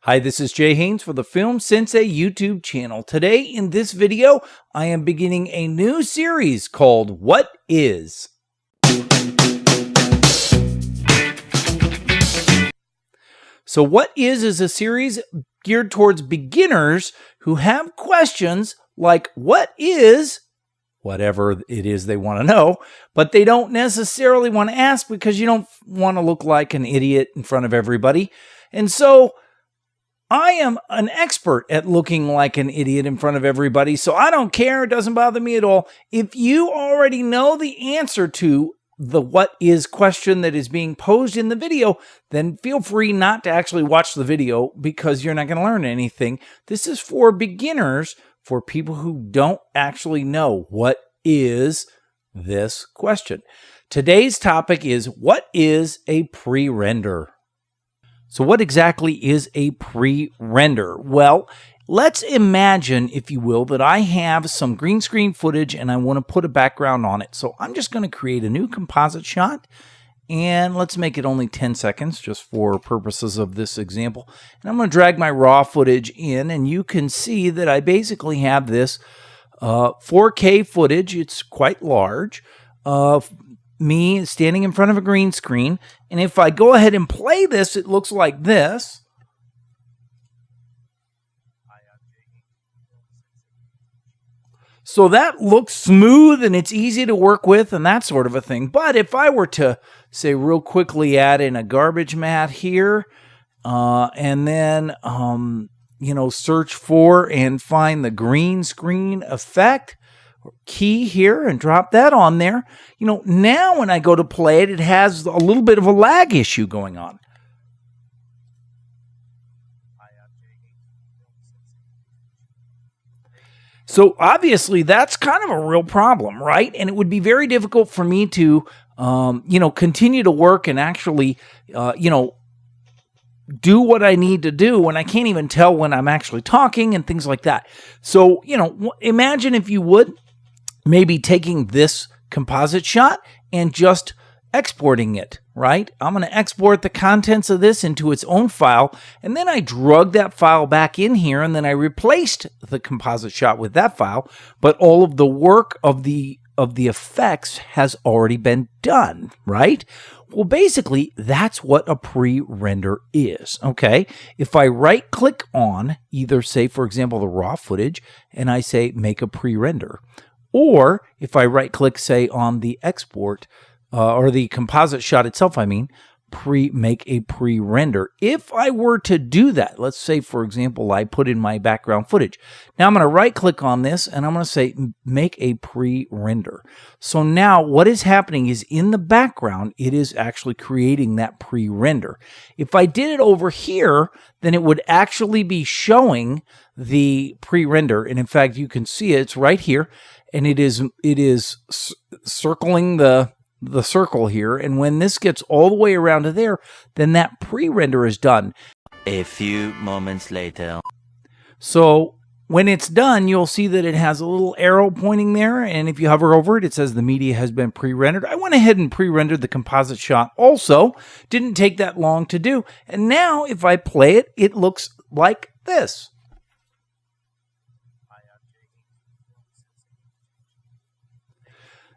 Hi, this is Jay Haynes for the Film Sensei YouTube channel. Today in this video, I am beginning a new series called What Is? So What is a series geared towards beginners who have questions like what is whatever it is they want to know, but they don't necessarily want to ask because you don't want to look like an idiot in front of everybody. And so I am an expert at looking like an idiot in front of everybody, so I don't care. It doesn't bother me at all. If you already know the answer to the what is question that is being posed in the video, then feel free not to actually watch the video because you're not going to learn anything. This is for beginners, for people who don't actually know what is this question. Today's topic is what is a pre-render? So what exactly is a pre-render? Well, let's imagine, if you will, that I have some green screen footage and I want to put a background on it. So I'm just going to create a new composite shot, and let's make it only 10 seconds just for purposes of this example. And I'm going to drag my raw footage in, and you can see that I basically have this 4K footage. It's quite large. Me standing in front of a green screen, and if I go ahead and play this, it looks like this. So that looks smooth and it's easy to work with and that sort of a thing. But if I were to, say, real quickly add in a garbage mat here, and then, search for and find the green screen effect key here and drop that on there, now when I go to play it, it has a little bit of a lag issue going on. So obviously that's kind of a real problem, right? And it would be very difficult for me to, continue to work and actually, do what I need to do when I can't even tell when I'm actually talking and things like that. So, imagine if you would, maybe taking this composite shot and just exporting it, right? I'm going to export the contents of this into its own file, and then I drug that file back in here, and then I replaced the composite shot with that file, but all of the work of the effects has already been done, right? Well, basically, that's what a pre-render is, okay? If I right-click on either, say, for example, the raw footage, and I say make a pre-render, or if I right-click, say, on the export, or the composite shot itself, make a pre-render. If I were to do that, let's say, for example, I put in my background footage. Now I'm going to right-click on this, and I'm going to say make a pre-render. So now what is happening is in the background, it is actually creating that pre-render. If I did it over here, then it would actually be showing the pre-render. And in fact, you can see it's right here. And it is circling the circle here. And when this gets all the way around to there, then that pre-render is done. A few moments later. So when it's done, you'll see that it has a little arrow pointing there. And if you hover over it, it says the media has been pre-rendered. I went ahead and pre-rendered the composite shot also. Didn't take that long to do. And now if I play it, it looks like this.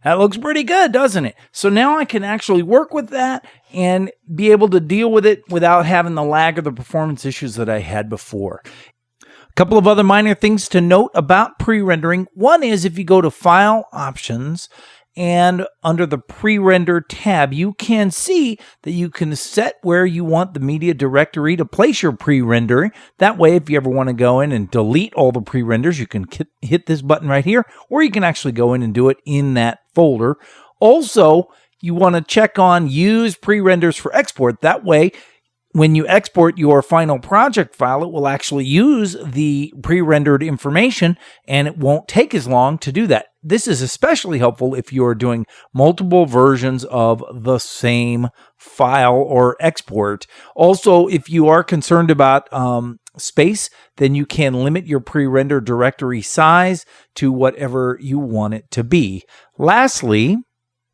That looks pretty good, doesn't it? So now I can actually work with that and be able to deal with it without having the lag or the performance issues that I had before. A couple of other minor things to note about pre-rendering. One is if you go to File Options and under the Pre-render tab, you can see that you can set where you want the media directory to place your pre-rendering. That way, if you ever want to go in and delete all the pre-renders, you can hit this button right here, or you can actually go in and do it in that folder. Also, you want to check on Use Pre-renders for Export. That way, when you export your final project file, it will actually use the pre-rendered information, and it won't take as long to do that. This is especially helpful if you're doing multiple versions of the same file or export. Also, if you are concerned about space, then you can limit your pre-render directory size to whatever you want it to be. Lastly,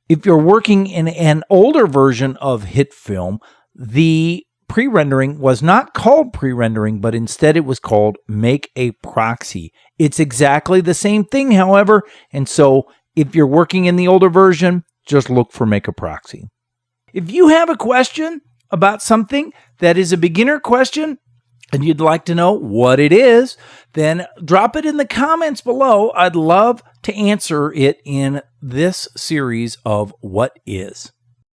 if you're working in an older version of HitFilm, the pre-rendering was not called pre-rendering, but instead it was called make a proxy. It's exactly the same thing, however, and so if you're working in the older version, just look for make a proxy. If you have a question about something that is a beginner question and you'd like to know what it is, then drop it in the comments below. I'd love to answer it in this series of What Is.